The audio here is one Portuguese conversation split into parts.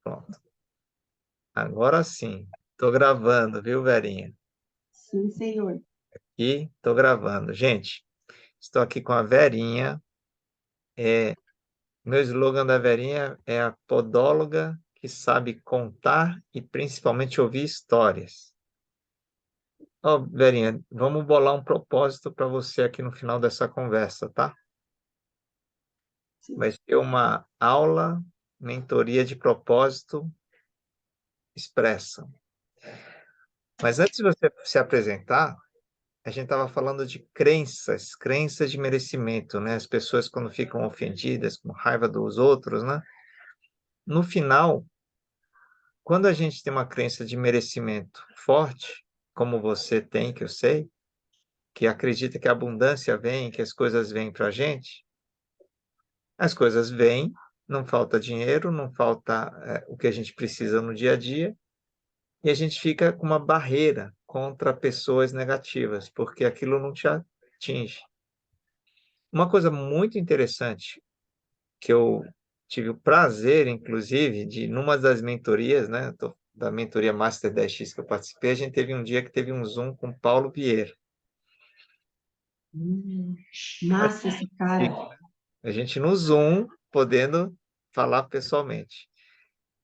Pronto. Agora sim. Estou gravando, viu, Verinha? Sim, senhor. E estou gravando. Gente, estou aqui com a Verinha. Meu slogan da Verinha é a podóloga que sabe contar e principalmente ouvir histórias. Ó, Verinha, vamos bolar um propósito para você aqui no final dessa conversa, tá? Sim, Vai ser uma aula, mentoria de propósito expressa. Mas antes de você se apresentar, a gente estava falando de crenças, crenças de merecimento, né? As pessoas quando ficam ofendidas, com raiva dos outros, né? No final, quando a gente tem uma crença de merecimento forte, como você tem, que eu sei, que acredita que a abundância vem, que as coisas vêm para a gente, as coisas vêm, não falta dinheiro, não falta o que a gente precisa no dia a dia, e a gente fica com uma barreira contra pessoas negativas, porque aquilo não te atinge. Uma coisa muito interessante que eu tive o prazer, inclusive, de, numa das mentorias, né, da mentoria Master 10X que eu participei, a gente teve um dia que teve um Zoom com Paulo Vieira. Hum, massa esse cara. Chique, né? A gente no Zoom, podendo falar pessoalmente.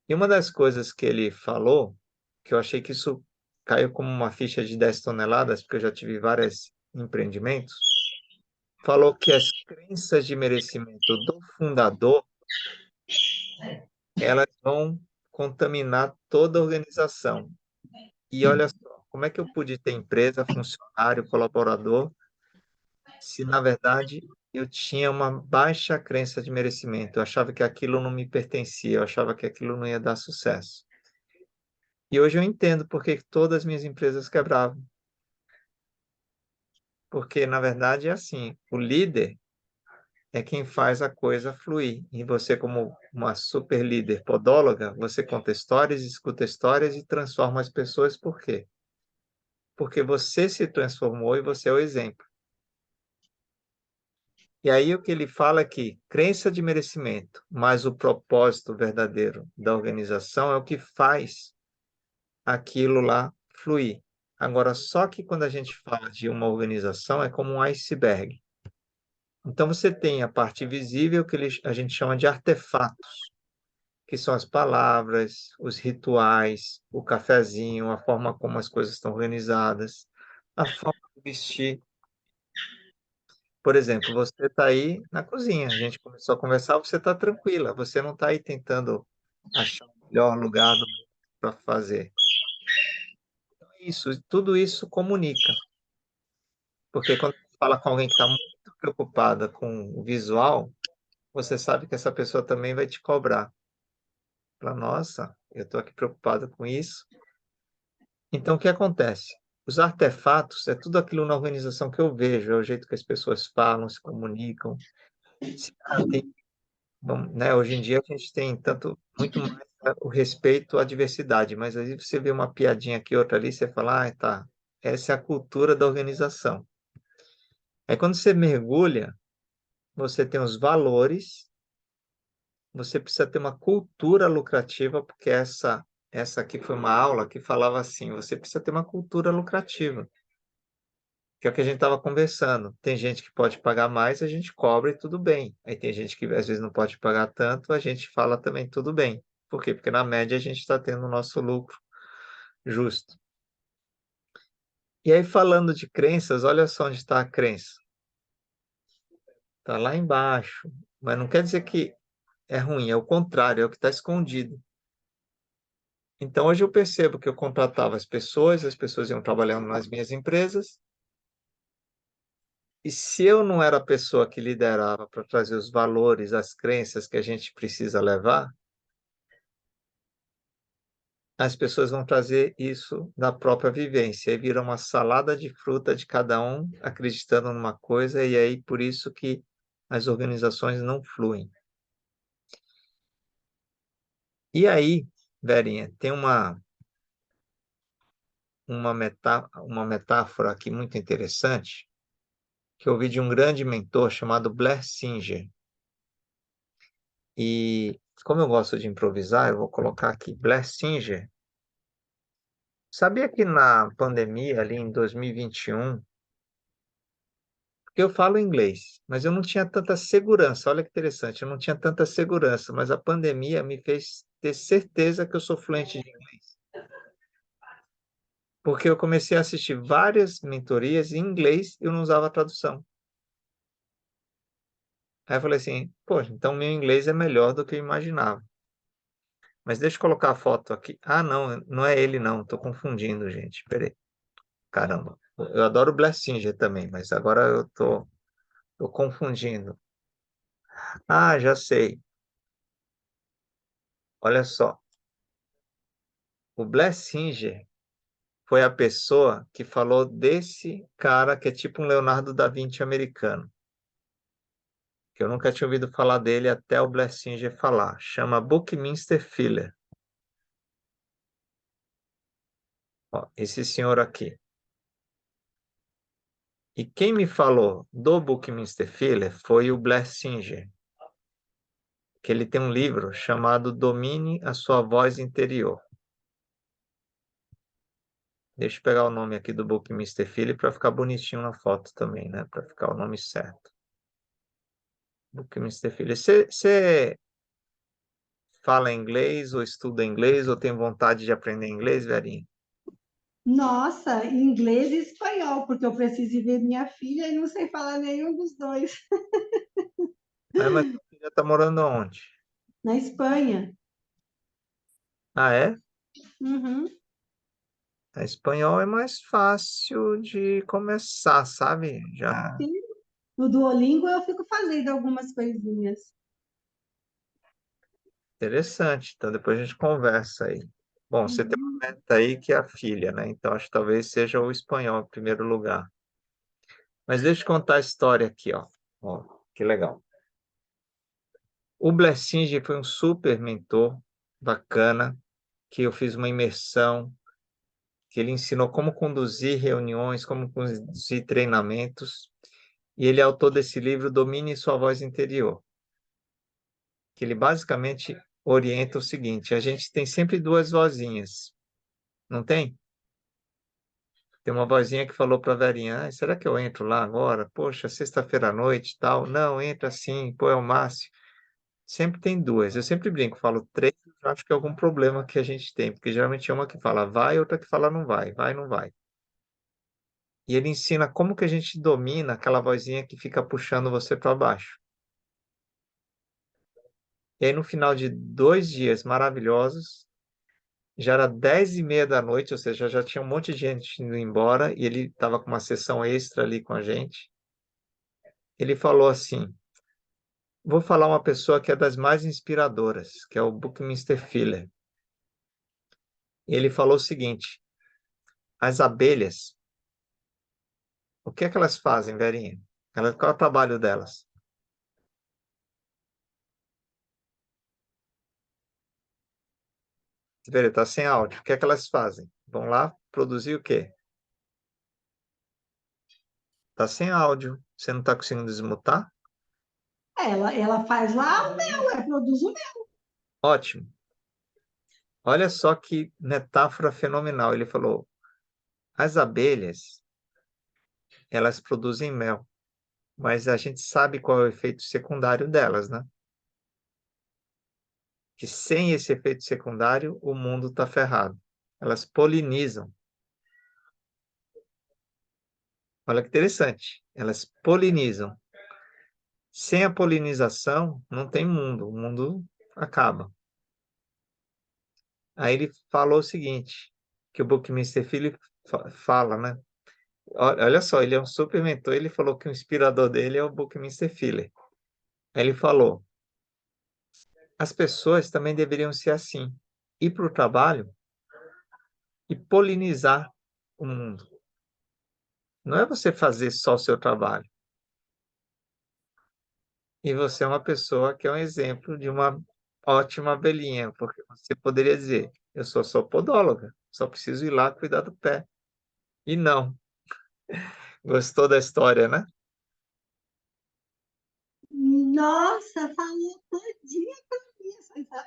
E uma das coisas que ele falou, que eu achei que isso caiu como uma ficha de 10 toneladas, porque eu já tive vários empreendimentos, falou que as crenças de merecimento do fundador, elas vão contaminar toda a organização. E olha só, como é que eu pude ter empresa, funcionário, colaborador, se na verdade eu tinha uma baixa crença de merecimento, eu achava que aquilo não me pertencia, eu achava que aquilo não ia dar sucesso. E hoje eu entendo por que todas as minhas empresas quebravam. Porque, na verdade, é assim, o líder é quem faz a coisa fluir. E você, como uma super líder podóloga, você conta histórias, escuta histórias e transforma as pessoas. Por quê? Porque você se transformou e você é o exemplo. E aí o que ele fala é que crença de merecimento, mas o propósito verdadeiro da organização é o que faz aquilo lá fluir. Agora, só que quando a gente fala de uma organização, é como um iceberg. Então, você tem a parte visível, que a gente chama de artefatos, que são as palavras, os rituais, o cafezinho, a forma como as coisas estão organizadas, a forma de vestir. Por exemplo, você está aí na cozinha, a gente começou a conversar, você está tranquila, você não está aí tentando achar o melhor lugar para fazer. Isso, tudo isso comunica, porque quando você fala com alguém que está muito preocupada com o visual, você sabe que essa pessoa também vai te cobrar. Fala, nossa, eu estou aqui preocupado com isso. Então, o que acontece? Os artefatos é tudo aquilo na organização que eu vejo, é o jeito que as pessoas falam, se comunicam. Se, tem, né, hoje em dia a gente tem muito mais o respeito à diversidade, mas aí você vê uma piadinha aqui, outra ali, você fala, ah, tá, essa é a cultura da organização. Aí quando você mergulha, você tem os valores, você precisa ter uma cultura lucrativa, porque essa aqui foi uma aula que falava assim, você precisa ter uma cultura lucrativa, que é o que a gente estava conversando. Tem gente que pode pagar mais, a gente cobra e tudo bem. Aí tem gente que às vezes não pode pagar tanto, a gente fala também tudo bem. Por quê? Porque na média a gente está tendo o nosso lucro justo. E aí falando de crenças, olha só onde está a crença. Está lá embaixo, mas não quer dizer que é ruim, é o contrário, é o que está escondido. Então, hoje eu percebo que eu contratava as pessoas iam trabalhando nas minhas empresas, e se eu não era a pessoa que liderava para trazer os valores, as crenças que a gente precisa levar, as pessoas vão trazer isso da própria vivência, e vira uma salada de fruta de cada um acreditando numa coisa, e aí por isso que as organizações não fluem. E aí, Verinha, tem uma metáfora aqui muito interessante, que eu ouvi de um grande mentor chamado Blair Singer. Como eu gosto de improvisar, eu vou colocar aqui Blessinger. Sabia que na pandemia, ali em 2021, eu falo inglês, mas eu não tinha tanta segurança. Olha que interessante, eu não tinha tanta segurança, mas a pandemia me fez ter certeza que eu sou fluente de inglês. Porque eu comecei a assistir várias mentorias em inglês e eu não usava tradução. Aí eu falei assim, pô, então meu inglês é melhor do que eu imaginava. Mas deixa eu colocar a foto aqui. Ah, não, não é ele não, estou confundindo, gente. Peraí. Caramba. Eu adoro o Blessinger também, mas agora tô confundindo. Ah, já sei. Olha só. O Blessinger foi a pessoa que falou desse cara que é tipo um Leonardo da Vinci americano, que eu nunca tinha ouvido falar dele até o Blessinger falar. Chama Buckminster Fuller. Ó, esse senhor aqui. E quem me falou do Buckminster Fuller foi o Blessinger, que ele tem um livro chamado Domine a Sua Voz Interior. Deixa eu pegar o nome aqui do Buckminster Fuller para ficar bonitinho na foto também, né? Para ficar o nome certo. Buckminster Fuller. Você fala inglês ou estuda inglês ou tem vontade de aprender inglês, Verinha? Nossa, inglês e espanhol, porque eu preciso ir ver minha filha e não sei falar nenhum dos dois. Mas sua filha está morando onde? Na Espanha. Ah, é? Uhum. A espanhol é mais fácil de começar, sabe? Já Sim. No Duolingo eu fico fazendo algumas coisinhas. interessante. Então depois a gente conversa aí. Bom, você tem Uhum. uma meta aí que é a filha, né? Então acho que talvez seja o espanhol em primeiro lugar. Mas deixa eu contar a história aqui, ó. Ó, que legal. O Blessinger foi um super mentor bacana, que eu fiz uma imersão, que ele ensinou como conduzir reuniões, como conduzir treinamentos, e ele é autor desse livro Domine Sua Voz Interior, que ele basicamente orienta o seguinte: a gente tem sempre duas vozinhas, não tem? Tem uma vozinha que falou para a Verinha, será que eu entro lá agora? Poxa, sexta-feira à noite e tal. Não, entra sim, pô, é o Márcio. Sempre tem duas. Eu sempre brinco, falo três, eu acho que é algum problema que a gente tem, porque geralmente é uma que fala vai, outra que fala não vai, não vai. E ele ensina como que a gente domina aquela vozinha que fica puxando você para baixo. E aí, no final de 2 dias maravilhosos, já era 10h30 da noite, ou seja, já tinha um monte de gente indo embora, e ele estava com uma sessão extra ali com a gente. Ele falou assim: vou falar uma pessoa que é das mais inspiradoras, que é o Buckminster Fuller. Ele falou o seguinte: as abelhas, o que é que elas fazem, Verinha? Qual é o trabalho delas? Vera, está sem áudio. O que é que elas fazem? Vão lá produzir o quê? Está sem áudio. Você não está conseguindo desmutar? Ela faz lá o meu, produz o meu. Ótimo. Olha só que metáfora fenomenal. Ele falou: as abelhas, elas produzem mel, mas a gente sabe qual é o efeito secundário delas, né? Que sem esse efeito secundário, o mundo está ferrado. Elas polinizam. Olha que interessante. Elas polinizam. Sem a polinização, não tem mundo. O mundo acaba. Aí ele falou o seguinte, que o Buckminster Fuller fala, né? Olha só, ele é um super mentor, ele falou que o inspirador dele é o Buckminster Fuller. Aí ele falou, as pessoas também deveriam ser assim, ir para o trabalho e polinizar o mundo. Não é você fazer só o seu trabalho. E você é uma pessoa que é um exemplo de uma ótima abelhinha, porque você poderia dizer, eu sou podóloga, só preciso ir lá cuidar do pé. E não. Gostou da história, né? Nossa, falou todinha.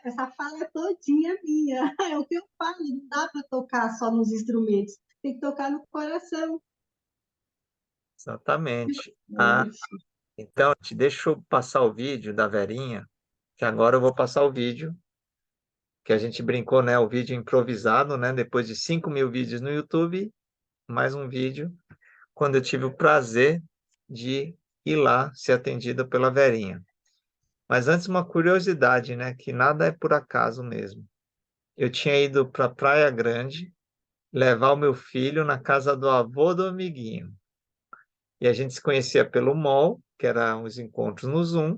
Essa fala é todinha minha. É o que eu falo, não dá para tocar só nos instrumentos, tem que tocar no coração. Exatamente. Ah, Poxa. então, deixa eu passar o vídeo da Verinha, que agora eu vou passar o vídeo, que a gente brincou, né? O vídeo improvisado, né? Depois de 5.000 vídeos no YouTube, mais um vídeo, quando eu tive o prazer de ir lá ser atendido pela Verinha. Mas antes, uma curiosidade, né? Que nada é por acaso mesmo. Eu tinha ido para Praia Grande levar o meu filho na casa do avô do amiguinho. E a gente se conhecia pelo mall, que eram os encontros no Zoom.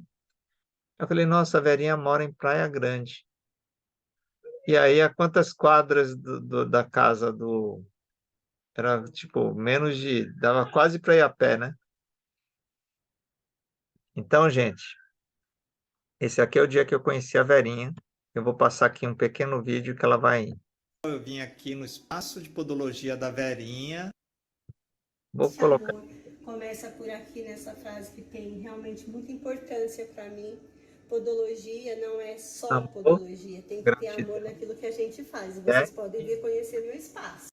Eu falei, nossa, a Verinha mora em Praia Grande. E aí, a quantas quadras da casa do... Era, tipo, menos de... Dava quase para ir a pé, né? Então, gente, esse aqui é o dia que eu conheci a Verinha. Eu vou passar aqui um pequeno vídeo que ela vai... Eu vim aqui no espaço de podologia da Verinha. Vou Esse colocar amor começa por aqui nessa frase que tem realmente muita importância para mim. Podologia não é só amor, podologia, tem que ter amor gratidão. naquilo que a gente faz. E É? vocês podem vir conhecer meu espaço.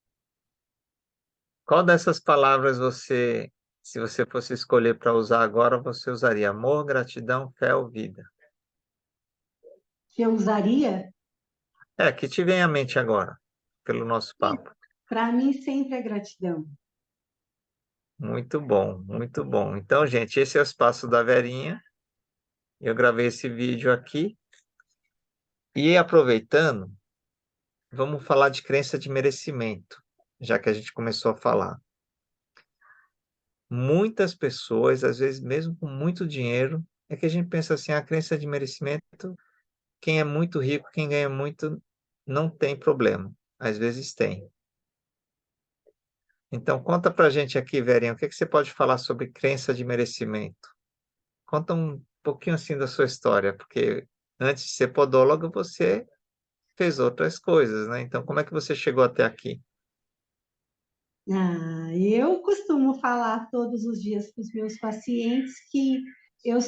Qual dessas palavras você, se você fosse escolher para usar agora, você usaria amor, gratidão, fé ou vida? Que eu usaria, É, que te vem à mente agora, pelo nosso papo. para mim, sempre é gratidão. Muito bom, muito bom. Então, gente, esse é o espaço da Verinha. Eu gravei esse vídeo aqui. E aproveitando, vamos falar de crença de merecimento, já que a gente começou a falar. Muitas pessoas, às vezes mesmo com muito dinheiro, é que a gente pensa assim, a crença de merecimento, quem é muito rico, quem ganha muito, não tem problema. Às vezes tem. Então, conta pra gente aqui, Verinha, o que que você pode falar sobre crença de merecimento? Conta um pouquinho assim da sua história, porque antes de ser podóloga, você fez outras coisas, né? Então, como é que você chegou até aqui? Eu costumo falar todos os dias para os meus pacientes que eu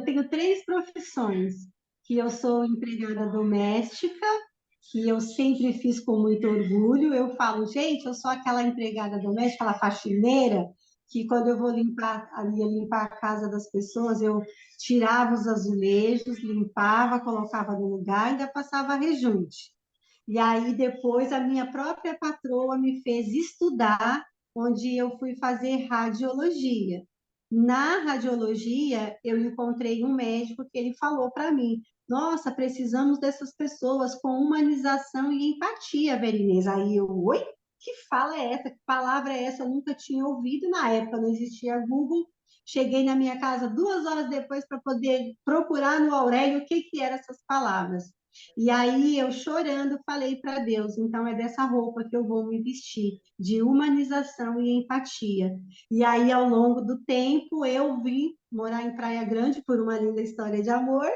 tenho três profissões, que eu sou empregada doméstica, que eu sempre fiz com muito orgulho. Eu falo, gente, eu sou aquela empregada doméstica, aquela faxineira, que quando eu vou limpar ali, limpar a casa das pessoas, eu tirava os azulejos, limpava, colocava no lugar e ainda passava rejunte. E aí depois a minha própria patroa me fez estudar, onde eu fui fazer radiologia. Na radiologia, eu encontrei um médico que ele falou para mim: Nossa, precisamos dessas pessoas com humanização e empatia, Verinês. Aí eu, oi? Que fala é essa? Que palavra é essa? Eu nunca tinha ouvido. Na época não existia Google. Cheguei na minha casa 2 horas depois para poder procurar no Aurélio o que, que eram essas palavras. E aí eu chorando falei para Deus, então é dessa roupa que eu vou me vestir, de humanização e empatia. E aí ao longo do tempo eu vim morar em Praia Grande por uma linda história de amor,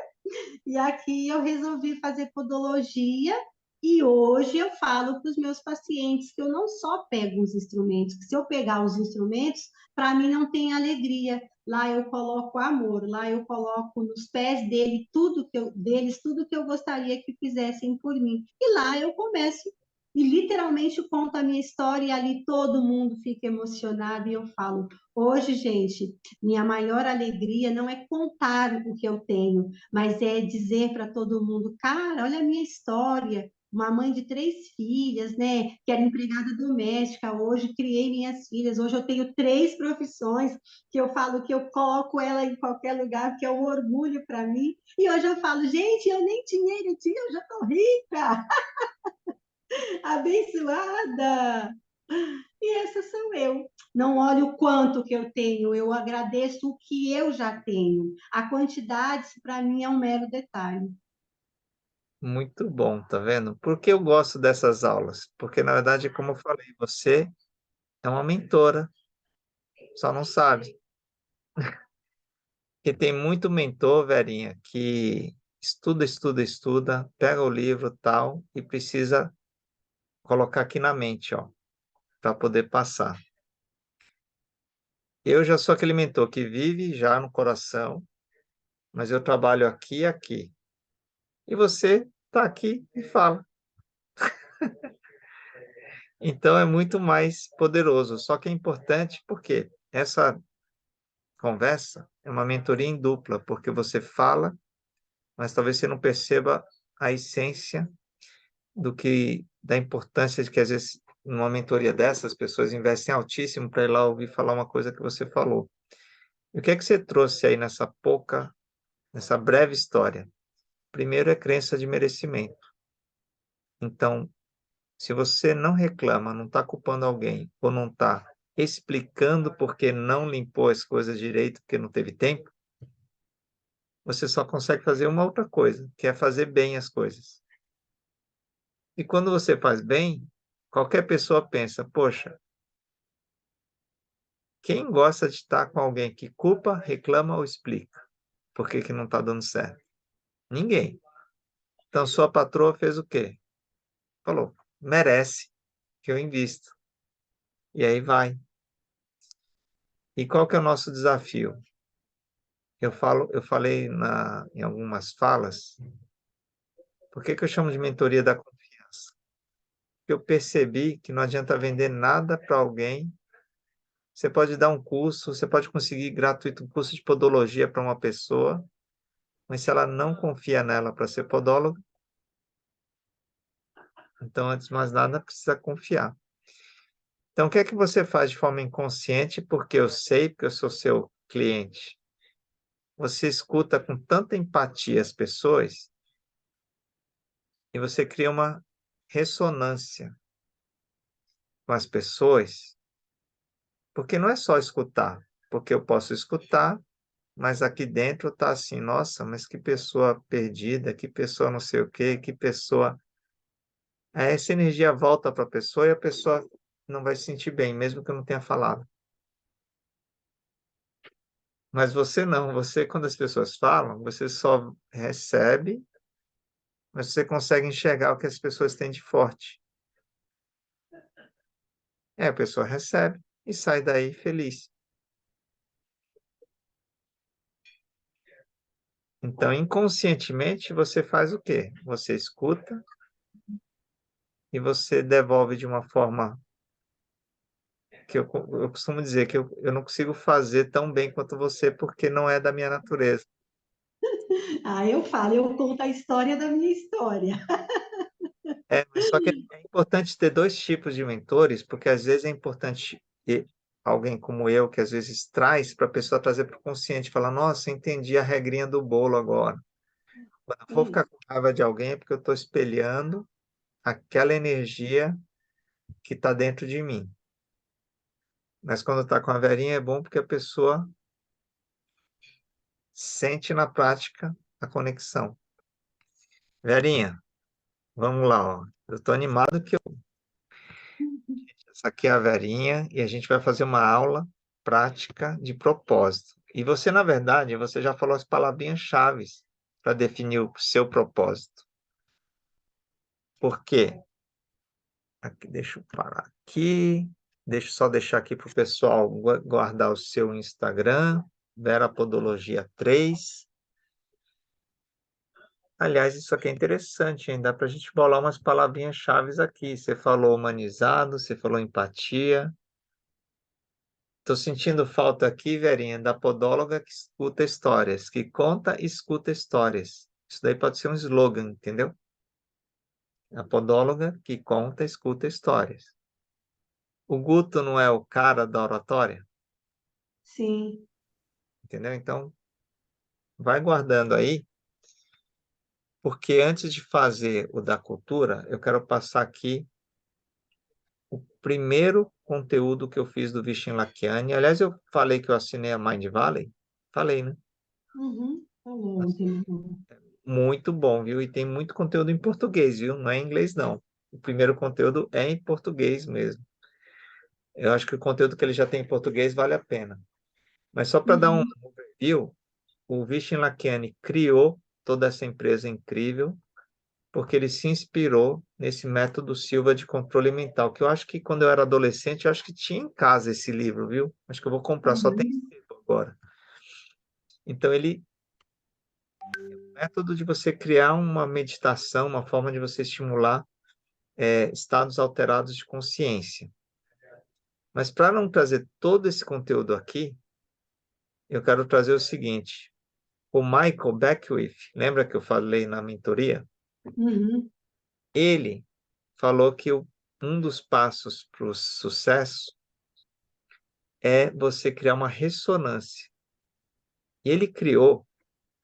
e aqui eu resolvi fazer podologia e hoje eu falo para os meus pacientes que eu não só pego os instrumentos, que se eu pegar os instrumentos, para mim não tem alegria. Lá eu coloco amor, lá eu coloco nos pés deles tudo que eu gostaria que fizessem por mim. E lá eu começo e literalmente conto a minha história e ali todo mundo fica emocionado e eu falo, hoje, gente, minha maior alegria não é contar o que eu tenho, mas é dizer para todo mundo, cara, olha a minha história, uma mãe de 3 filhas, né, que era empregada doméstica, hoje criei minhas filhas, hoje eu tenho 3 profissões, que eu falo que eu coloco ela em qualquer lugar, que é um orgulho para mim, e hoje eu falo, gente, eu nem dinheiro tinha, eu já tô rica, abençoada, e essa sou eu. Não olho o quanto que eu tenho, eu agradeço o que eu já tenho. A quantidade, para mim, é um mero detalhe. Muito bom, tá vendo? Por que eu gosto dessas aulas? Porque, na verdade, como eu falei, você é uma mentora, só não sabe. Porque tem muito mentor, Verinha, que estuda, estuda, estuda, pega o livro tal e precisa colocar aqui na mente, ó, para poder passar. Eu já sou aquele mentor que vive já no coração, mas eu trabalho aqui e aqui. E você está aqui e fala. Então é muito mais poderoso. Só que é importante porque essa conversa é uma mentoria em dupla, porque você fala, mas talvez você não perceba a essência da importância de que às vezes numa mentoria dessas, as pessoas investem altíssimo para ir lá ouvir falar uma coisa que você falou. E o que é que você trouxe aí nessa breve história? Primeiro é crença de merecimento. Então, se você não reclama, não está culpando alguém, ou não está explicando porque não limpou as coisas direito, porque não teve tempo, você só consegue fazer uma outra coisa, que é fazer bem as coisas. E quando você faz bem, qualquer pessoa pensa, poxa, quem gosta de estar com alguém que culpa, reclama ou explica por que que não está dando certo? Ninguém. Então, sua patroa fez o quê? Falou, merece que eu invisto. E aí vai. E qual que é o nosso desafio? Eu falei em algumas falas, por que que eu chamo de mentoria da confiança? Porque eu percebi que não adianta vender nada para alguém. Você pode dar um curso, você pode conseguir gratuito um curso de podologia para uma pessoa, mas se ela não confia nela para ser podóloga, então, antes de mais nada, precisa confiar. Então, o que é que você faz de forma inconsciente? Porque eu sei, porque eu sou seu cliente. Você escuta com tanta empatia as pessoas e você cria uma ressonância com as pessoas, porque não é só escutar, porque eu posso escutar, mas aqui dentro está assim, nossa, mas que pessoa perdida, que pessoa não sei o quê, que pessoa. Aí essa energia volta para a pessoa e a pessoa não vai se sentir bem, mesmo que eu não tenha falado. Mas você não, você, quando as pessoas falam, você só recebe, mas você consegue enxergar o que as pessoas têm de forte. A pessoa recebe e sai daí feliz. Então, inconscientemente, você faz o quê? Você escuta e você devolve de uma forma que eu costumo dizer que eu não consigo fazer tão bem quanto você, porque não é da minha natureza. Ah, eu falo, eu conto a história da minha história. Mas só que é importante ter dois tipos de mentores, porque às vezes é importante ter alguém como eu, que às vezes traz para a pessoa trazer para o consciente, falar, nossa, entendi a regrinha do bolo agora. Quando eu for Sim. ficar com raiva de alguém, é porque eu estou espelhando aquela energia que está dentro de mim. Mas quando está com a Verinha é bom porque a pessoa sente na prática a conexão. Verinha, vamos lá, ó. Eu estou animado que essa aqui é a Verinha e a gente vai fazer uma aula prática de propósito. E você, na verdade, você já falou as palavrinhas-chave para definir o seu propósito. Por quê? Aqui, deixa eu parar aqui. Deixa eu só deixar aqui para o pessoal guardar o seu Instagram, Vera Podologia 3. Aliás, isso aqui é interessante, hein? Dá para a gente bolar umas palavrinhas-chave aqui. Você falou humanizado, você falou empatia. Estou sentindo falta aqui, Verinha, da podóloga que escuta histórias, que conta e escuta histórias. Isso daí pode ser um slogan, entendeu? A podóloga que conta e escuta histórias. O Guto não é o cara da oratória, Sim. entendeu? Então, vai guardando aí, porque antes de fazer o da cultura, eu quero passar aqui o primeiro conteúdo que eu fiz do Vishen Lakhiani. Aliás, eu falei que eu assinei a Mind Valley? Falei, né? Uhum. Falou ontem. Muito bom, viu? E tem muito conteúdo em português, viu? Não é em inglês, não. O primeiro conteúdo é em português mesmo. Eu acho que o conteúdo que ele já tem em português vale a pena. Mas só para dar um Uhum. overview, o Vishen Lakhiani criou toda essa empresa incrível porque ele se inspirou nesse método Silva de controle mental, que eu acho que quando eu era adolescente, eu acho que tinha em casa esse livro, viu? Acho que eu vou comprar, só tem Uhum. esse livro agora. Então, ele método de você criar uma meditação, uma forma de você estimular estados alterados de consciência. Mas para não trazer todo esse conteúdo aqui, eu quero trazer o seguinte. O Michael Beckwith, lembra que eu falei na mentoria? Uhum, Ele falou que um dos passos para o sucesso é você criar uma ressonância. E ele criou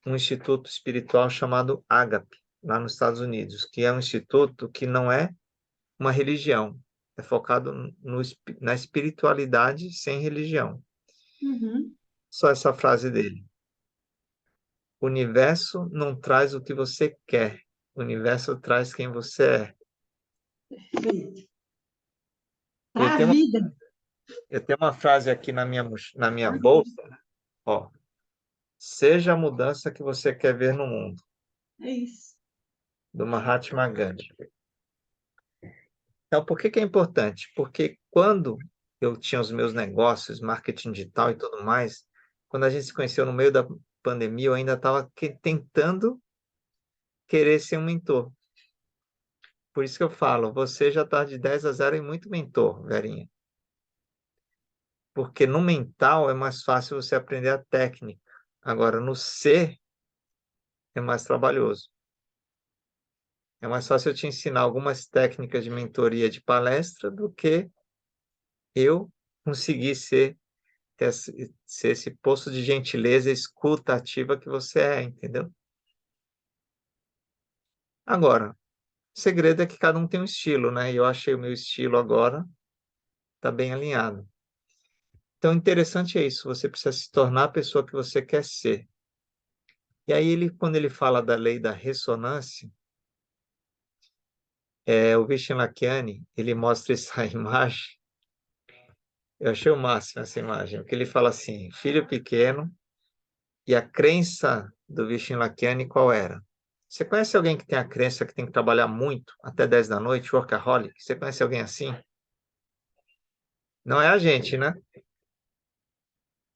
um instituto espiritual chamado Agape, lá nos Estados Unidos, que é um instituto que não é uma religião, é focado na espiritualidade sem religião. uhum. Só essa frase dele. O universo não traz o que você quer, o universo traz quem você é. Eu Para a tenho uma, vida. eu tenho uma frase aqui na minha bolsa, ó. Seja a mudança que você quer ver no mundo, É isso. do Mahatma Gandhi. Então, por que que é importante? Porque quando eu tinha os meus negócios, marketing digital e tudo mais, quando a gente se conheceu no meio da pandemia, eu ainda estava tentando querer ser um mentor. Por isso que eu falo, você já está de 10-0 em muito mentor, Verinha. Porque no mental é mais fácil você aprender a técnica. Agora, no ser é mais trabalhoso. É mais fácil eu te ensinar algumas técnicas de mentoria de palestra do que eu conseguir ser esse poço de gentileza e escuta ativa que você é, entendeu? Agora, o segredo é que cada um tem um estilo, né? E eu achei o meu estilo agora, tá bem alinhado. Então, interessante é isso, você precisa se tornar a pessoa que você quer ser. E aí, quando ele fala da lei da ressonância, o Vishen Lakhiani, ele mostra essa imagem, eu achei o máximo essa imagem, porque ele fala assim, filho pequeno, e a crença do Vishen Lakhiani qual era? Você conhece alguém que tem a crença que tem que trabalhar muito, até 10 da noite, workaholic? Você conhece alguém assim? Não é a gente, né?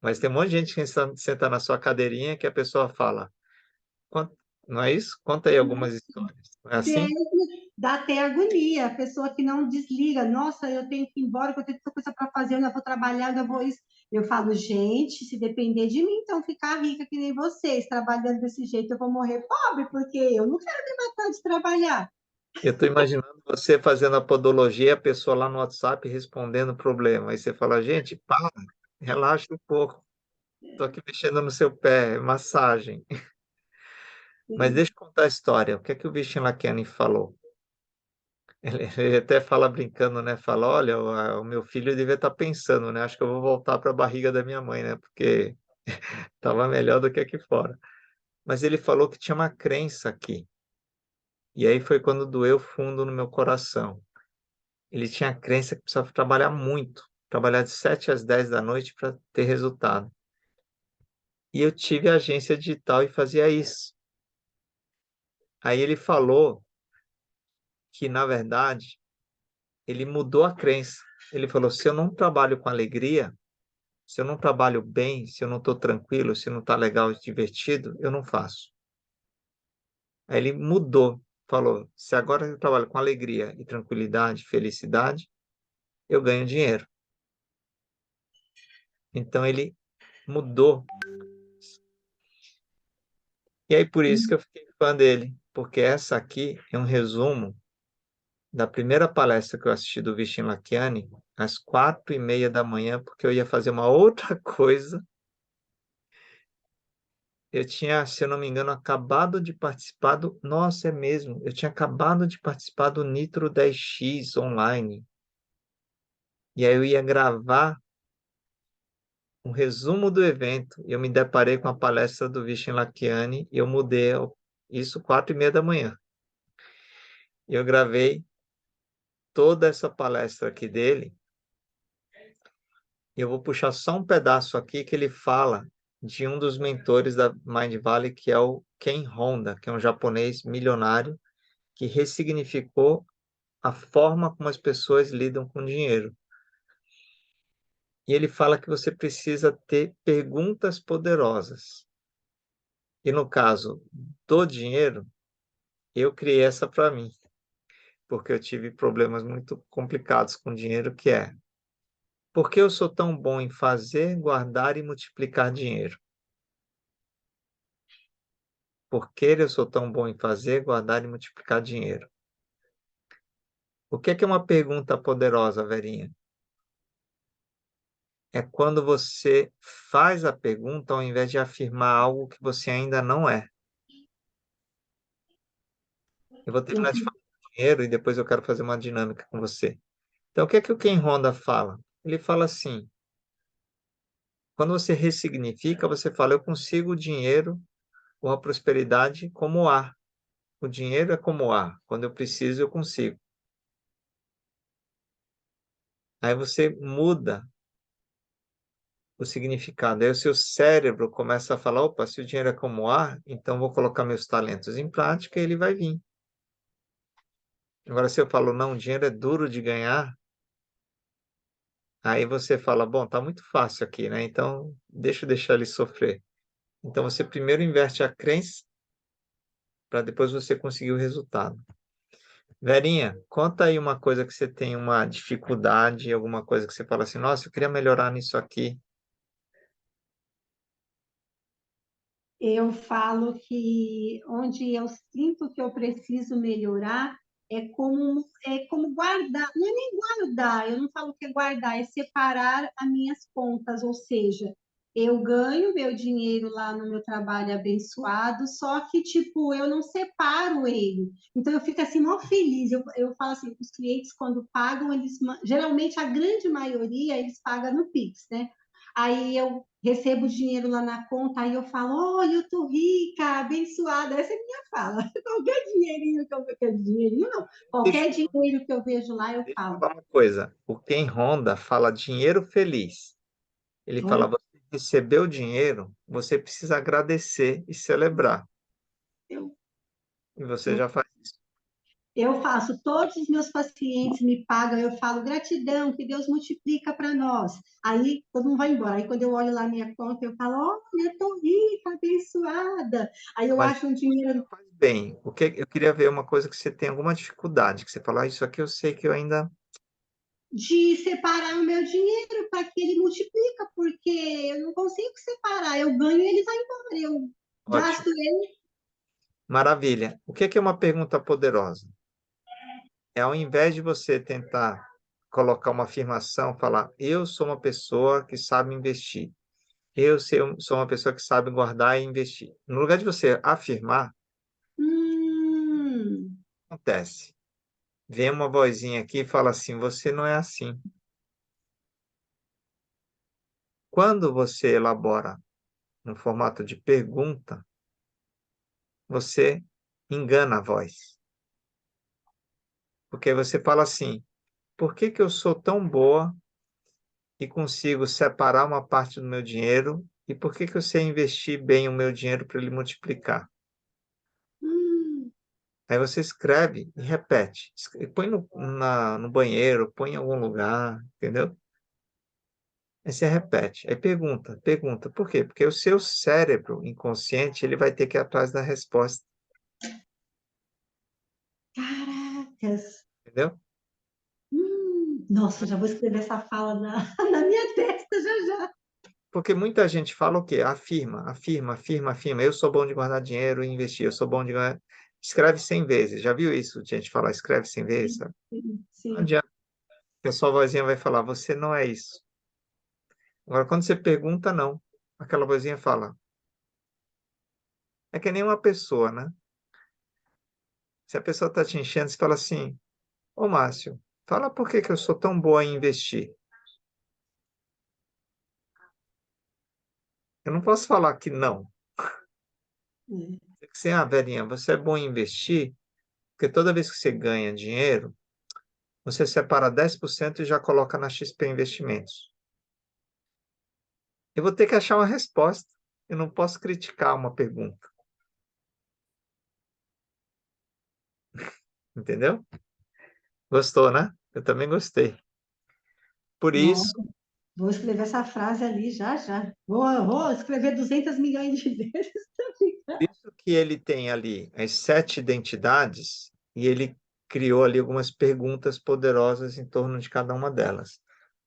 Mas tem um monte de gente que senta na sua cadeirinha que a pessoa fala, não é isso? Conta aí algumas histórias. Não é assim? Dá até agonia, a pessoa que não desliga, nossa, eu tenho que ir embora, que eu tenho tanta coisa para fazer, eu ainda vou trabalhar, eu ainda vou isso. Eu falo, gente, se depender de mim, então ficar rica que nem vocês, trabalhando desse jeito, eu vou morrer pobre, porque eu não quero me matar de trabalhar. Eu estou imaginando você fazendo a podologia, a pessoa lá no WhatsApp respondendo o problema. Aí você fala, gente, para, relaxa um pouco. Estou aqui mexendo no seu pé, massagem. Mas deixa eu contar a história. O que é que o Vishen Lakhiani falou? Ele até fala brincando, né? Fala, olha, o meu filho devia estar pensando, né? Acho que eu vou voltar para a barriga da minha mãe, né? Porque estava melhor do que aqui fora. Mas ele falou que tinha uma crença aqui. E aí foi quando doeu fundo no meu coração. Ele tinha a crença que precisava trabalhar muito, trabalhar de 7 às 10 da noite para ter resultado. E eu tive a agência digital e fazia isso. Aí ele falou que, na verdade, ele mudou a crença. Ele falou: se eu não trabalho com alegria, se eu não trabalho bem, se eu não estou tranquilo, se não está legal e divertido, eu não faço. Aí ele mudou, falou: se agora eu trabalho com alegria e tranquilidade, felicidade, eu ganho dinheiro. Então ele mudou. E aí por isso que eu fiquei fã dele, porque essa aqui é um resumo da primeira palestra que eu assisti do Vishen Lakhiani, às 4:30 da manhã, porque eu ia fazer uma outra coisa. Eu tinha, se eu não me engano, acabado de participar do. Nossa, é mesmo. Eu tinha acabado de participar do Nitro 10X online. E aí eu ia gravar um resumo do evento. E eu me deparei com a palestra do Vishen Lakhiani e eu mudei isso 4:30 da manhã. E eu gravei toda essa palestra aqui dele. E eu vou puxar só um pedaço aqui que ele fala de um dos mentores da Mind Valley, que é o Ken Honda, que é um japonês milionário que ressignificou a forma como as pessoas lidam com dinheiro. E ele fala que você precisa ter perguntas poderosas. E no caso do dinheiro, eu criei essa para mim, porque eu tive problemas muito complicados com dinheiro, que é: por que eu sou tão bom em fazer, guardar e multiplicar dinheiro? Por que eu sou tão bom em fazer, guardar e multiplicar dinheiro? O que é uma pergunta poderosa, Verinha? É quando você faz a pergunta ao invés de afirmar algo que você ainda não é. Eu vou Eu terminar de falar de dinheiro e depois eu quero fazer uma dinâmica com você. Então, o que é que o Ken Honda fala? Ele fala assim: quando você ressignifica, você fala, eu consigo o dinheiro ou a prosperidade como ar. O dinheiro é como ar. Quando eu preciso, eu consigo. Aí você muda o significado. Aí o seu cérebro começa a falar, opa, se o dinheiro é como ar, então vou colocar meus talentos em prática e ele vai vir. Agora, se eu falo, não, o dinheiro é duro de ganhar, aí você fala, bom, tá muito fácil aqui, né? Então, deixa eu deixar ele sofrer. Então, você primeiro inverte a crença para depois você conseguir o resultado. Verinha, conta aí uma coisa que você tem uma dificuldade, alguma coisa que você fala assim, nossa, eu queria melhorar nisso aqui. Eu falo que onde eu sinto que eu preciso melhorar é como guardar, não é nem guardar, eu não falo que é guardar, é separar as minhas contas, ou seja, eu ganho meu dinheiro lá no meu trabalho abençoado, só que tipo, eu não separo ele. Então eu fico assim, mó feliz. Eu falo assim, os clientes quando pagam, geralmente a grande maioria eles pagam no Pix, né? Aí eu recebo dinheiro lá na conta, aí eu falo, olha, eu tô rica, abençoada. Essa é a minha fala. Qualquer dinheirinho que eu vejo, dinheirinho não, Deixa, qualquer dinheiro que eu vejo lá, eu deixa eu falo. falar uma coisa. O Ken Honda fala dinheiro feliz. Ele fala, Olha, você recebeu dinheiro, você precisa agradecer e celebrar. eu, E você eu, já faz isso. eu faço, todos os meus pacientes me pagam, eu falo gratidão, que Deus multiplica para nós. Aí todo mundo vai embora. Aí quando eu olho lá a minha conta, eu falo, olha, eu tô rica, abençoada. Aí eu Mas acho um dinheiro faz bem. O que eu queria ver uma coisa que você tem alguma dificuldade, que você fala, isso aqui eu sei que eu ainda. de separar o meu dinheiro para que ele multiplica, porque eu não consigo separar. Eu ganho e ele vai embora. Eu Ótimo. gasto ele. Maravilha. O que é uma pergunta poderosa? É ao invés de você tentar colocar uma afirmação, falar, eu sou uma pessoa que sabe investir. Sou uma pessoa que sabe guardar e investir. No lugar de você afirmar, Hum, acontece. Vem uma vozinha aqui e fala assim, você não é assim. Quando você elabora no formato de pergunta, você engana a voz. Porque você fala assim, por que que eu sou tão boa e consigo separar uma parte do meu dinheiro? E por que que eu sei investir bem o meu dinheiro para ele multiplicar? hum. Aí você escreve e repete. Põe no banheiro, põe em algum lugar, entendeu? Aí você repete. Aí pergunta. Por quê? Porque o seu cérebro inconsciente, ele vai ter que ir atrás da resposta, Caracas. entendeu? Nossa, já vou escrever essa fala na minha testa já já. Porque muita gente fala o quê? Afirma. Eu sou bom de guardar dinheiro e investir. Eu sou bom de ganhar. Escreve 100 vezes. Já viu isso? Gente falar, escreve 100 vezes, Sim, sabe? sim, Não sim. adianta. A sua vozinha vai falar, você não é isso. Agora, quando você pergunta, não. Aquela vozinha fala. É que nem uma pessoa, né? Se a pessoa está te enchendo, você fala assim, ô Márcio, fala por que que eu sou tão boa em investir. Eu não posso falar que não. É. Tem que ser, ah, velhinha, você é bom em investir, porque toda vez que você ganha dinheiro, você separa 10% e já coloca na XP Investimentos. Eu vou ter que achar uma resposta. Eu não posso criticar uma pergunta, entendeu? Gostou, né? Eu também gostei. Por isso, Nossa. Vou escrever essa frase ali já, já. Vou escrever 200 milhões de vezes também. Isso que ele tem ali as 7 identidades, e ele criou ali algumas perguntas poderosas em torno de cada uma delas.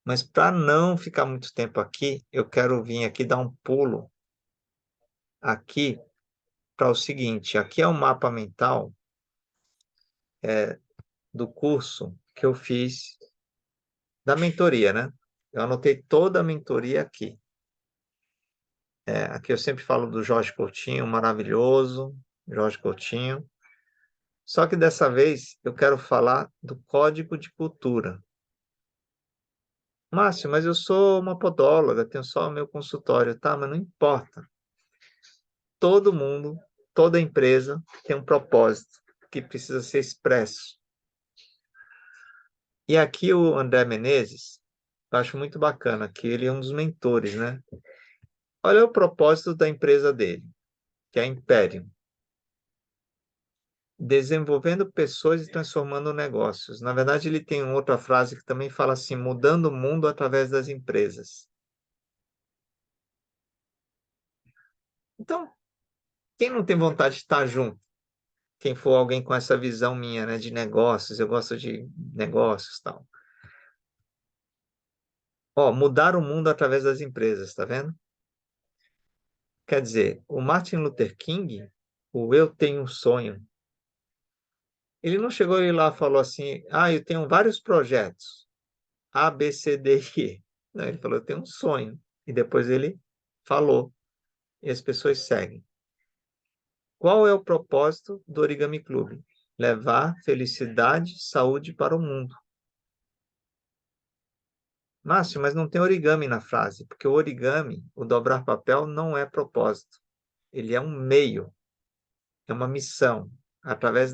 Mas para não ficar muito tempo aqui, eu quero vir aqui dar um pulo aqui para o seguinte, aqui é o mapa mental do curso que eu fiz da mentoria, né? Eu anotei toda a mentoria aqui. Aqui eu sempre falo do Jorge Coutinho, maravilhoso, Jorge Coutinho. Só que dessa vez eu quero falar do código de cultura. Márcio, mas eu sou uma podóloga, tenho só o meu consultório, tá? Mas não importa. Todo mundo, toda empresa tem um propósito que precisa ser expresso. E aqui o André Menezes, eu acho muito bacana, que ele é um dos mentores, né? Olha o propósito da empresa dele, que é a Imperium. Desenvolvendo pessoas e transformando negócios. Na verdade, ele tem outra frase que também fala assim, mudando o mundo através das empresas. Então, quem não tem vontade de estar junto? Quem for alguém com essa visão minha, né, de negócios, eu gosto de negócios e tal. Ó, mudar o mundo através das empresas, tá vendo? Quer dizer, o Martin Luther King, o Eu Tenho um Sonho, ele não chegou lá e falou assim, eu tenho vários projetos, A, B, C, D e E. Não, ele falou, eu tenho um sonho. E depois ele falou, e as pessoas seguem. Qual é o propósito do Origami Clube? Levar felicidade e saúde para o mundo. Márcio, mas não tem origami na frase, porque o origami, o dobrar papel, não é propósito. Ele é um meio, é uma missão. Através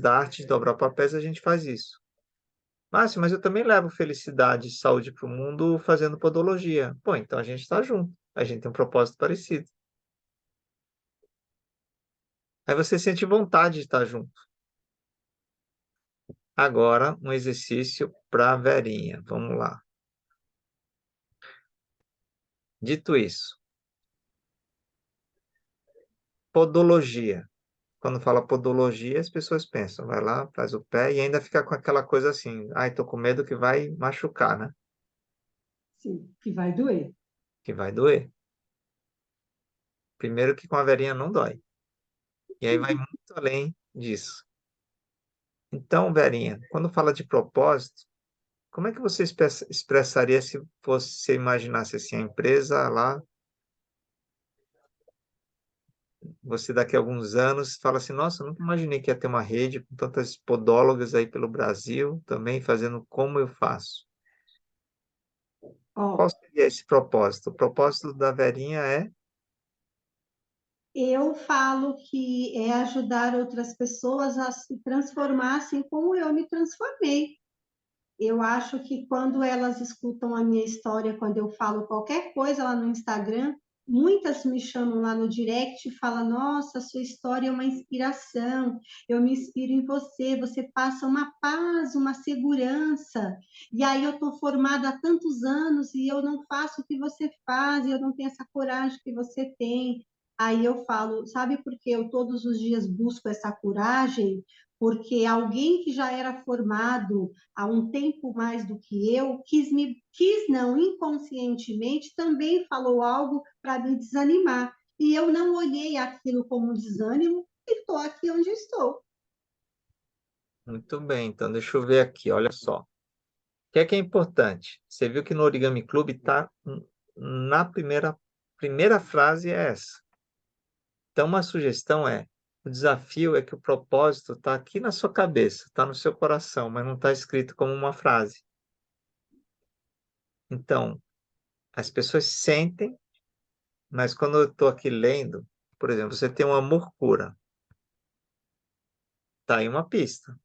da arte de dobrar papéis, a gente faz isso. Márcio, mas eu também levo felicidade e saúde para o mundo fazendo podologia. Pô, então a gente está junto. A gente tem um propósito parecido. Aí você sente vontade de estar junto. Agora, um exercício para a Verinha. Vamos lá. Dito isso, podologia. Quando fala podologia, as pessoas pensam, vai lá, faz o pé e ainda fica com aquela coisa assim, ai, tô com medo que vai machucar, né? Sim, que vai doer. Que vai doer. Primeiro que com a Verinha não dói. E aí vai muito além disso. Então, Verinha, quando fala de propósito, como é que você expressaria se você imaginasse assim, a empresa lá, você daqui a alguns anos fala assim, nossa, eu nunca imaginei que ia ter uma rede com tantas podólogas aí pelo Brasil, também fazendo como eu faço. Qual Ó, seria esse propósito? O propósito da Verinha é eu falo que é ajudar outras pessoas a se transformassem como eu me transformei. Eu acho que quando elas escutam a minha história, quando eu falo qualquer coisa lá no Instagram, muitas me chamam lá no direct e falam: Nossa, sua história é uma inspiração, eu me inspiro em você, você passa uma paz, uma segurança. E aí eu estou formada há tantos anos e eu não faço o que você faz, e eu não tenho essa coragem que você tem. Aí eu falo: Sabe por que eu todos os dias busco essa coragem? Porque alguém que já era formado há um tempo mais do que eu, quis não, inconscientemente, também falou algo para me desanimar. E eu não olhei aquilo como um desânimo e estou aqui onde estou. muito bem. Então, deixa eu ver aqui, olha só. O que é importante? Você viu que no Origami Club está na primeira frase é essa. Então, uma sugestão é, o desafio é que o propósito está aqui na sua cabeça, está no seu coração, mas não está escrito como uma frase. Então, as pessoas sentem, mas quando eu estou aqui lendo, por exemplo, você tem um amor cura, tá aí uma pista.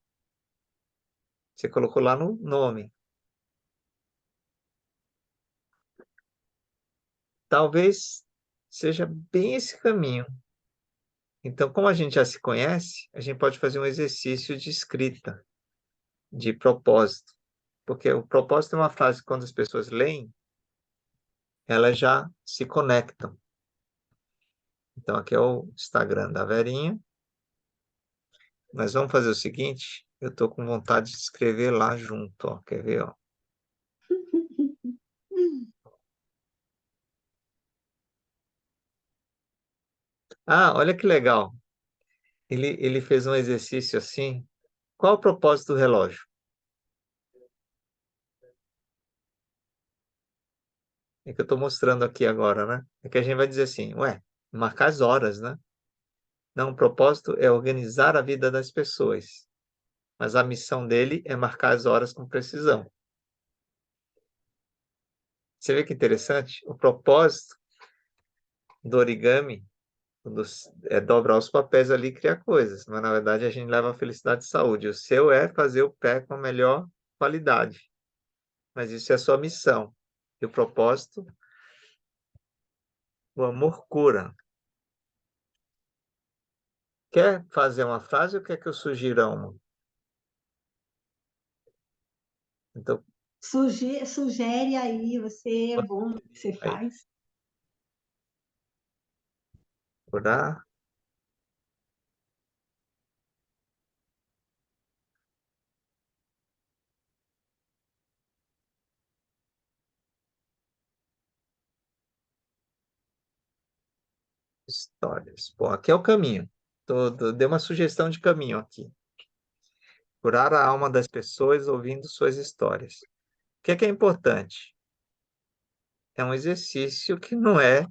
Você colocou lá no nome. Talvez seja bem esse caminho. Então, como a gente já se conhece, a gente pode fazer um exercício de escrita, de propósito. Porque o propósito é uma frase que quando as pessoas leem, elas já se conectam. Então, aqui é o Instagram da Verinha. Mas vamos fazer o seguinte, eu estou com vontade de escrever lá junto, ó. Quer ver, ó? Ah, olha que legal. Ele fez um exercício assim. Qual o propósito do relógio? É que eu estou mostrando aqui agora, né? É que a gente vai dizer assim, ué, marcar as horas, né? Não, o propósito é organizar a vida das pessoas, mas a missão dele é marcar as horas com precisão. Você vê que interessante? O propósito do origami é dobrar os papéis ali e criar coisas, mas na verdade a gente leva a felicidade e saúde. O seu é fazer o pé com a melhor qualidade, mas isso é a sua missão. E o propósito, o amor cura. Quer fazer uma frase ou quer que eu sugira uma? Então, Sugere aí, você é bom no que você aí, faz. curar histórias. Bom, aqui é o caminho. Dei uma sugestão de caminho aqui. Curar a alma das pessoas ouvindo suas histórias. O que é importante? É um exercício que não é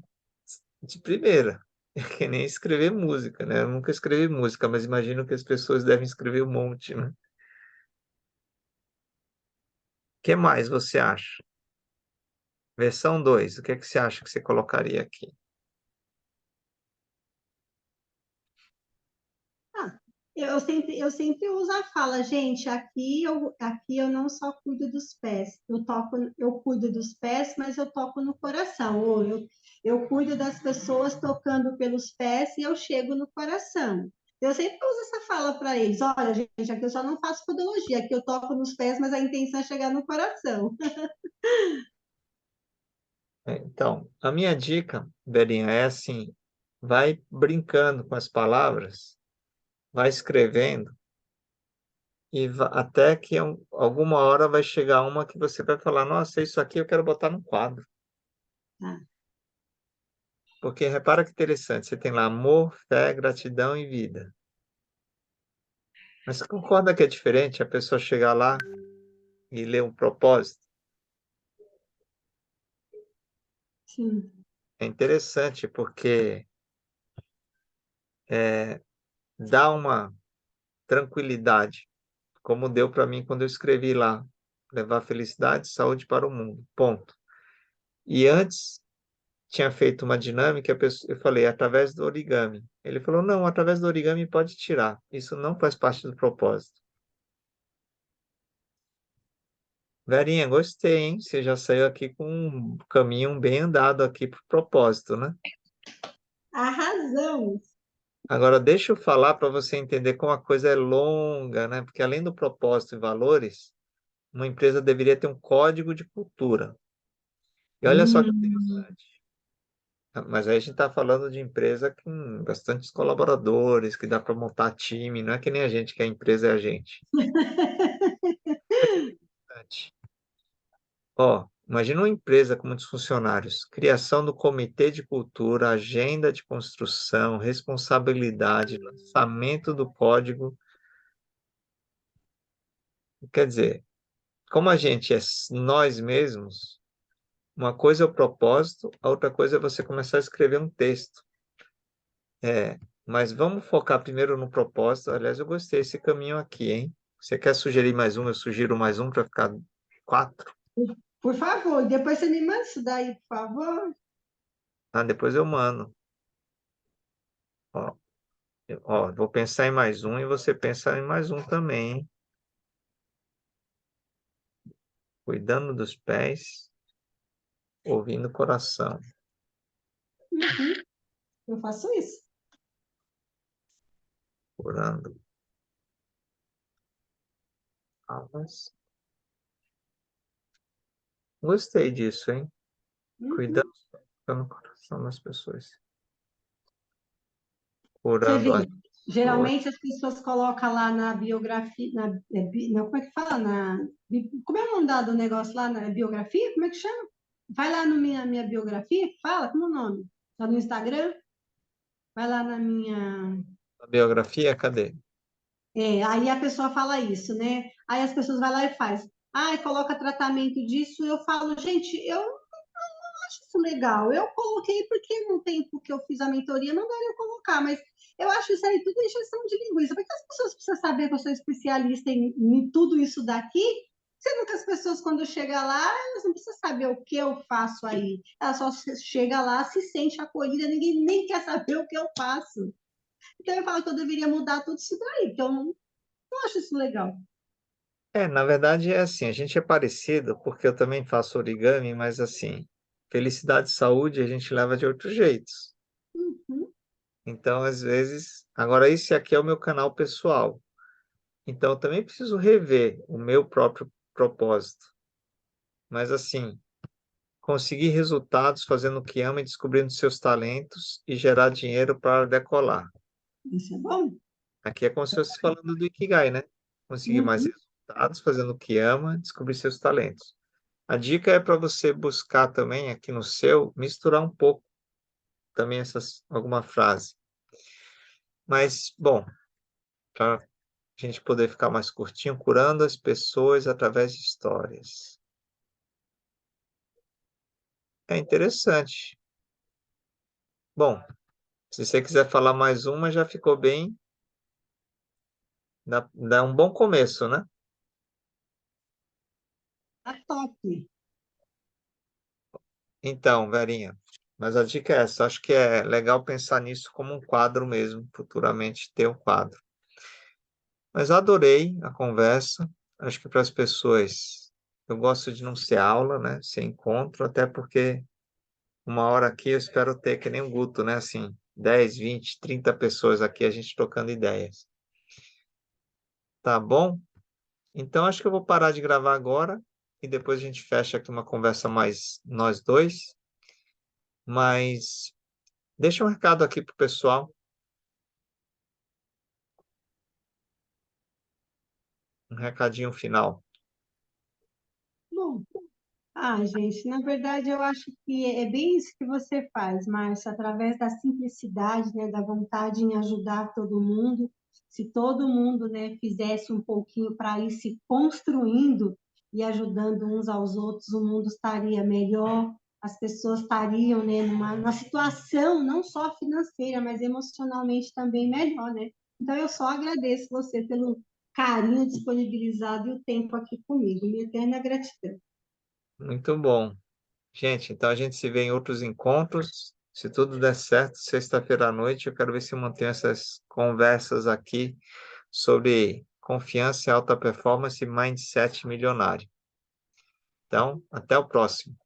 de primeira. É que nem escrever música, né? Eu nunca escrevi música, mas imagino que as pessoas devem escrever um monte, né? O que mais você acha? Versão 2. O que é que você acha que você colocaria aqui? Ah, eu sempre uso a fala, gente, aqui eu não só cuido dos pés, eu cuido dos pés, mas eu toco no coração. Ou eu cuido das pessoas tocando pelos pés e eu chego no coração. Eu sempre uso essa fala para eles. Olha, gente, aqui eu só não faço podologia, aqui eu toco nos pés, mas a intenção é chegar no coração. Então, a minha dica, Berinha, é assim: vai brincando com as palavras, vai escrevendo, e até que alguma hora vai chegar uma que você vai falar: Nossa, isso aqui eu quero botar no quadro. Ah, Porque repara que interessante, você tem lá amor, fé, gratidão e vida. Mas você concorda que é diferente a pessoa chegar lá e ler um propósito? sim. É interessante porque dá uma tranquilidade, como deu para mim quando eu escrevi lá, levar felicidade e saúde para o mundo, ponto. E antes tinha feito uma dinâmica, eu falei, através do origami. Ele falou, não, através do origami pode tirar, isso não faz parte do propósito. Verinha, gostei, hein? Você já saiu aqui com um caminho bem andado aqui para o propósito, né? Arrasamos. Agora, deixa eu falar para você entender como a coisa é longa, né? Porque além do propósito e valores, uma empresa deveria ter um código de cultura. E olha só que Hum. interessante. Mas aí a gente está falando de empresa com bastantes colaboradores, que dá para montar time, não é que nem a gente, que a empresa é a gente. Interessante. Ó, imagina uma empresa com muitos funcionários, criação do comitê de cultura, agenda de construção, responsabilidade, lançamento do código. Quer dizer, como a gente é nós mesmos, uma coisa é o propósito, a outra coisa é você começar a escrever um texto. Mas vamos focar primeiro no propósito. Aliás, eu gostei desse caminho aqui, hein? Você quer sugerir mais um? Eu sugiro mais um para ficar 4. Por favor, depois você me manda isso daí, por favor. Ah, depois eu mando. Ó, vou pensar em mais um e você pensar em mais um também, hein? Cuidando dos pés, ouvindo o coração. Uhum, eu faço isso. Curando almas. Gostei disso, hein? Uhum. Cuidando no coração das pessoas. Você Curando as vê, pessoas. geralmente as pessoas colocam lá na biografia, não, como é que fala? Como é o nome do negócio lá na biografia? Como é que chama? Vai lá na minha biografia, fala, como é o nome? Tá no Instagram? Vai lá na minha. A biografia, cadê? Aí a pessoa fala isso, né? Aí as pessoas vão lá e faz. Ah, coloca tratamento disso. Eu falo, gente, eu acho isso legal. Eu coloquei porque no tempo que eu fiz a mentoria não daria eu colocar, mas eu acho isso aí tudo injeção de linguiça. Porque as pessoas precisam saber que eu sou especialista em tudo isso daqui, sendo que as pessoas, quando chegam lá, elas não precisam saber o que eu faço aí. Ela só chega lá, se sente acolhida, ninguém nem quer saber o que eu faço. Então eu falo que eu deveria mudar tudo isso daí, porque eu não acho isso legal. Na verdade é assim, a gente é parecido porque eu também faço origami, mas assim, felicidade e saúde a gente leva de outros jeitos. Uhum. Então, às vezes, agora esse aqui é o meu canal pessoal. Então, eu também preciso rever o meu próprio propósito. Mas assim, conseguir resultados fazendo o que ama e descobrindo seus talentos e gerar dinheiro para decolar. Isso é bom? Aqui é como se fosse falando do Ikigai, né? Conseguir mais Uhum. resultados fazendo o que ama, descobrir seus talentos. A dica é para você buscar também aqui no seu, misturar um pouco também alguma frase. Mas, bom, para a gente poder ficar mais curtinho, curando as pessoas através de histórias. É interessante. Bom, se você quiser falar mais uma, já ficou bem, dá um bom começo, né? Tá top. Então, Verinha, mas a dica é essa. Acho que é legal pensar nisso como um quadro mesmo, futuramente ter um quadro. Mas eu adorei a conversa. Acho que para as pessoas, eu gosto de não ser aula, né? Ser encontro, até porque uma hora aqui eu espero ter que nem o Guto, né? Assim, 10, 20, 30 pessoas aqui, a gente trocando ideias. Tá bom? Então acho que eu vou parar de gravar agora e depois a gente fecha aqui uma conversa mais nós dois. Mas deixa um recado aqui pro pessoal, um recadinho final. Bom, gente, na verdade eu acho que é bem isso que você faz, Márcia, através da simplicidade, né, da vontade em ajudar todo mundo. Se todo mundo, né, fizesse um pouquinho para ir se construindo e ajudando uns aos outros, o mundo estaria melhor, as pessoas estariam, né, numa situação não só financeira, mas emocionalmente também melhor, né? Então eu só agradeço você pelo carinho disponibilizado e o tempo aqui comigo. Minha eterna gratidão. Muito bom. Gente, então a gente se vê em outros encontros. Se tudo der certo, sexta-feira à noite, eu quero ver se eu mantenho essas conversas aqui sobre confiança e alta performance e mindset milionário. Então, até o próximo.